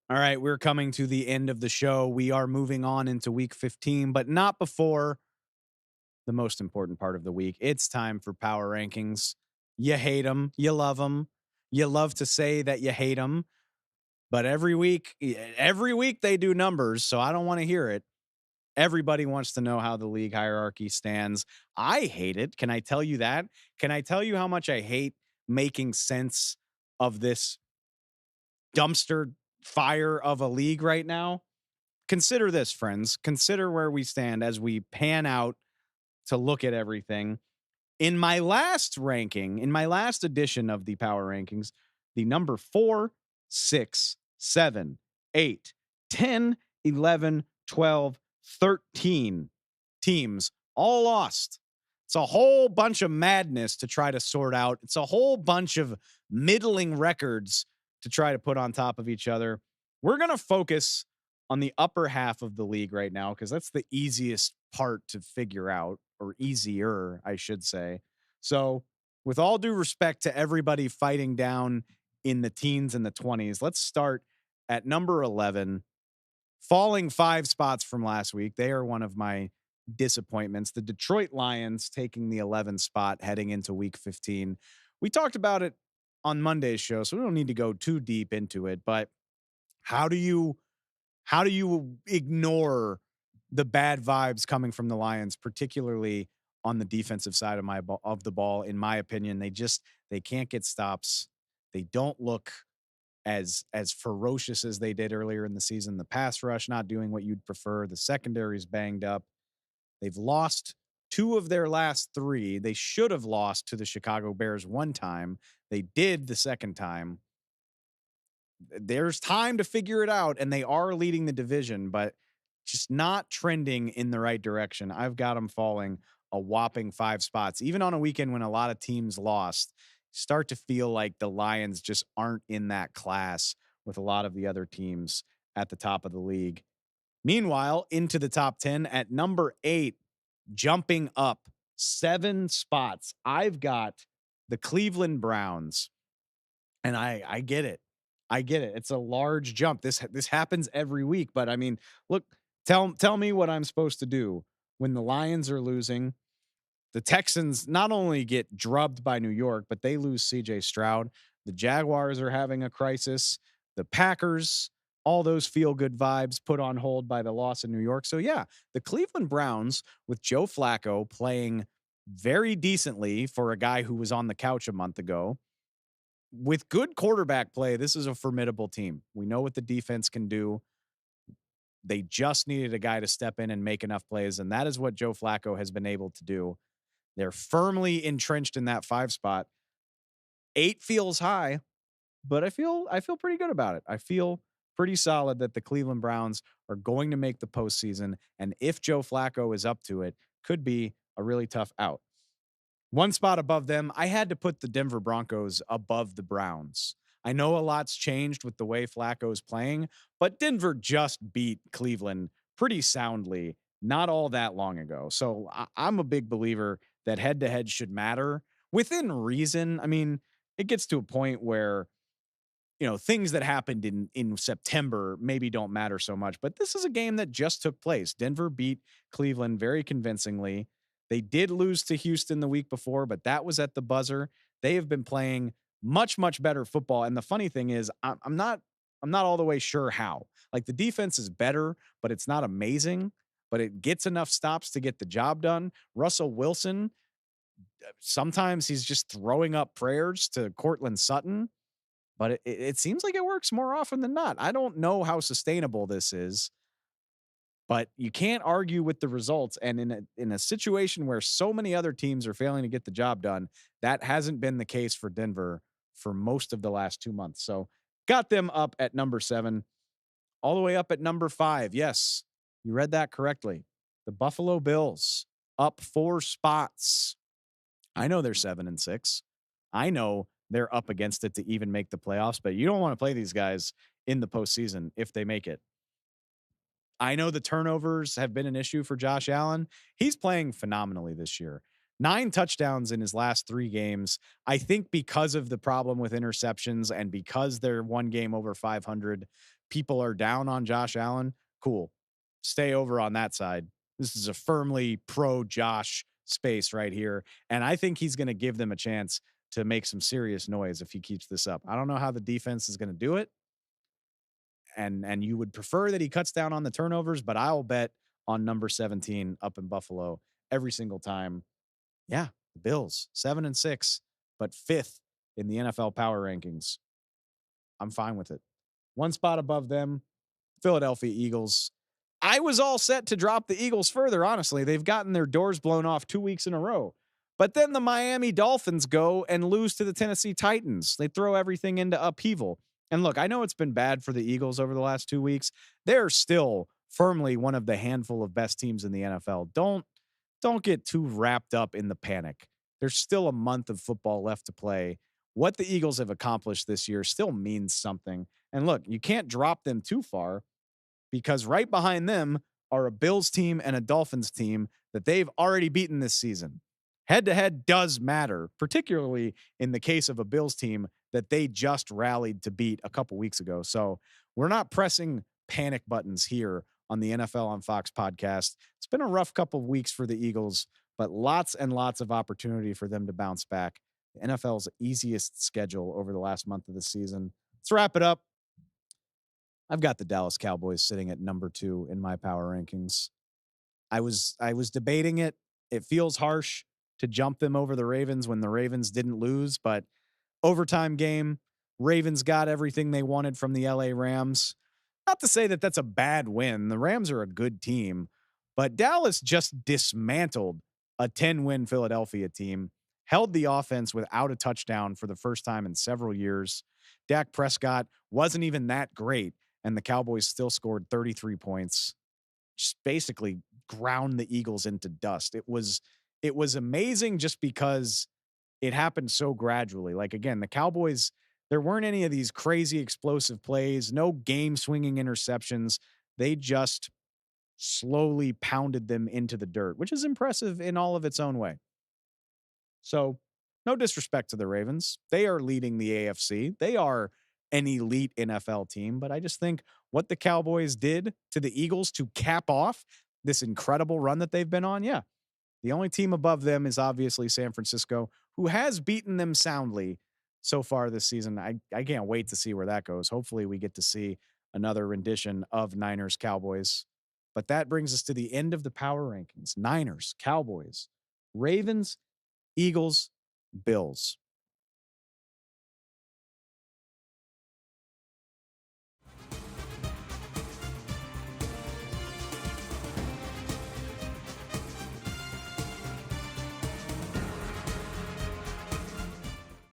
All right, we're coming to the end of the show. We are moving on into week 15, but not before the most important part of the week. It's time for power rankings. You hate them, you love them. You love to say that you hate them, but every week they do numbers, so I don't want to hear it. Everybody wants to know how the league hierarchy stands. I hate it. Can I tell you that? Can I tell you how much I hate making sense of this dumpster fire of a league right now? Consider this, friends. Consider where we stand as we pan out to look at everything. In my last ranking, in my last edition of the power rankings, the number 4, 6, 7, 8, 10, 11, 12, 13 teams all lost. It's a whole bunch of madness to try to sort out. It's a whole bunch of middling records to try to put on top of each other. We're going to focus on the upper half of the league right now because that's the easiest part to figure out, or easier, I should say. So, with all due respect to everybody fighting down in the teens and the 20s, let's start at number 11, falling 5 spots from last week. They are one of my disappointments. The Detroit Lions taking the 11th spot heading into week 15. We talked about it on Monday's show, so we don't need to go too deep into it, but how do you ignore the bad vibes coming from the Lions, particularly on the defensive side of the ball? In my opinion, they can't get stops. They don't look as ferocious as they did earlier in the season. The pass rush not doing what you'd prefer. The secondary's banged up. They've lost 2 of their last 3. They should have lost to the Chicago Bears one time. They did the second time. There's time to figure it out, and they are leading the division, but just not trending in the right direction. I've got them falling a whopping 5 spots. Even on a weekend when a lot of teams lost, start to feel like the Lions just aren't in that class with a lot of the other teams at the top of the league. Meanwhile, into the top 10 at number 8, jumping up 7 spots, I've got the Cleveland Browns. And I get it. I get it. It's a large jump. This happens every week, but I mean, look, tell me what I'm supposed to do when the Lions are losing. The Texans not only get drubbed by New York, but they lose CJ Stroud. The Jaguars are having a crisis. The Packers, all those feel good vibes put on hold by the loss in New York. So yeah, the Cleveland Browns with Joe Flacco playing very decently for a guy who was on the couch a month ago, with good quarterback play, this is a formidable team. We know what the defense can do. They just needed a guy to step in and make enough plays, and that is what Joe Flacco has been able to do. They're firmly entrenched in that 5 spot. 8 feels high, but I feel pretty good about it. I feel pretty solid that the Cleveland Browns are going to make the postseason, and if Joe Flacco is up to it, could be a really tough out. One spot above them, I had to put the Denver Broncos above the Browns. I know a lot's changed with the way Flacco's playing, but Denver just beat Cleveland pretty soundly not all that long ago. So I'm a big believer that head to head should matter within reason. I mean, it gets to a point where, things that happened in September maybe don't matter so much, but this is a game that just took place. Denver beat Cleveland very convincingly. They did lose to Houston the week before, but that was at the buzzer. They have been playing much, much better football. And the funny thing is, I'm not all the way sure how. Like, the defense is better, but it's not amazing, but it gets enough stops to get the job done. Russell Wilson, sometimes he's just throwing up prayers to Cortland Sutton, but it seems like it works more often than not. I don't know how sustainable this is, but you can't argue with the results. And in a situation where so many other teams are failing to get the job done, that hasn't been the case for Denver for most of the last 2 months. So got them up at number 7, all the way up at number 5. Yes, you read that correctly. The Buffalo Bills up 4 spots. I know they're 7-6. I know they're up against it to even make the playoffs, but you don't want to play these guys in the postseason if they make it. I know the turnovers have been an issue for Josh Allen. He's playing phenomenally this year. 9 touchdowns in his last 3 games. I think because of the problem with interceptions and because they're one game over 500, people are down on Josh Allen. Cool. Stay over on that side. This is a firmly pro Josh space right here. And I think he's going to give them a chance to make some serious noise if he keeps this up. I don't know how the defense is going to do it. And you would prefer that he cuts down on the turnovers, but I'll bet on number 17 up in Buffalo every single time. Yeah, the Bills, 7-6, but 5th in the NFL power rankings. I'm fine with it. One spot above them, Philadelphia Eagles. I was all set to drop the Eagles further, honestly. They've gotten their doors blown off 2 weeks in a row. But then the Miami Dolphins go and lose to the Tennessee Titans. They throw everything into upheaval. And look, I know it's been bad for the Eagles over the last 2 weeks. They're still firmly one of the handful of best teams in the NFL. Don't get too wrapped up in the panic. There's still a month of football left to play. What the Eagles have accomplished this year still means something. And look, you can't drop them too far because right behind them are a Bills team and a Dolphins team that they've already beaten this season. Head to head does matter, particularly in the case of a Bills team that they just rallied to beat a couple weeks ago. So we're not pressing panic buttons here on the NFL on Fox podcast. It's been a rough couple of weeks for the Eagles, but lots and lots of opportunity for them to bounce back. The NFL's easiest schedule over the last month of the season. Let's wrap it up. I've got the Dallas Cowboys sitting at number 2 in my power rankings. I was debating it. It feels harsh to jump them over the Ravens when the Ravens didn't lose, but overtime game, Ravens got everything they wanted from the LA Rams. Not to say that that's a bad win. The Rams are a good team, but Dallas just dismantled a 10-win Philadelphia team, held the offense without a touchdown for the first time in several years. Dak Prescott wasn't even that great, and the Cowboys still scored 33 points. Just basically ground the Eagles into dust. It was amazing just because it happened so gradually. Like, again, the Cowboys, there weren't any of these crazy explosive plays, no game swinging interceptions. They just slowly pounded them into the dirt, which is impressive in all of its own way. So no disrespect to the Ravens. They are leading the AFC. They are an elite NFL team, but I just think what the Cowboys did to the Eagles to cap off this incredible run that they've been on. Yeah. The only team above them is obviously San Francisco, who has beaten them soundly so far this season. I can't wait to see where that goes. Hopefully we get to see another rendition of Niners Cowboys. But that brings us to the end of the power rankings. Niners, Cowboys, Ravens, Eagles, Bills.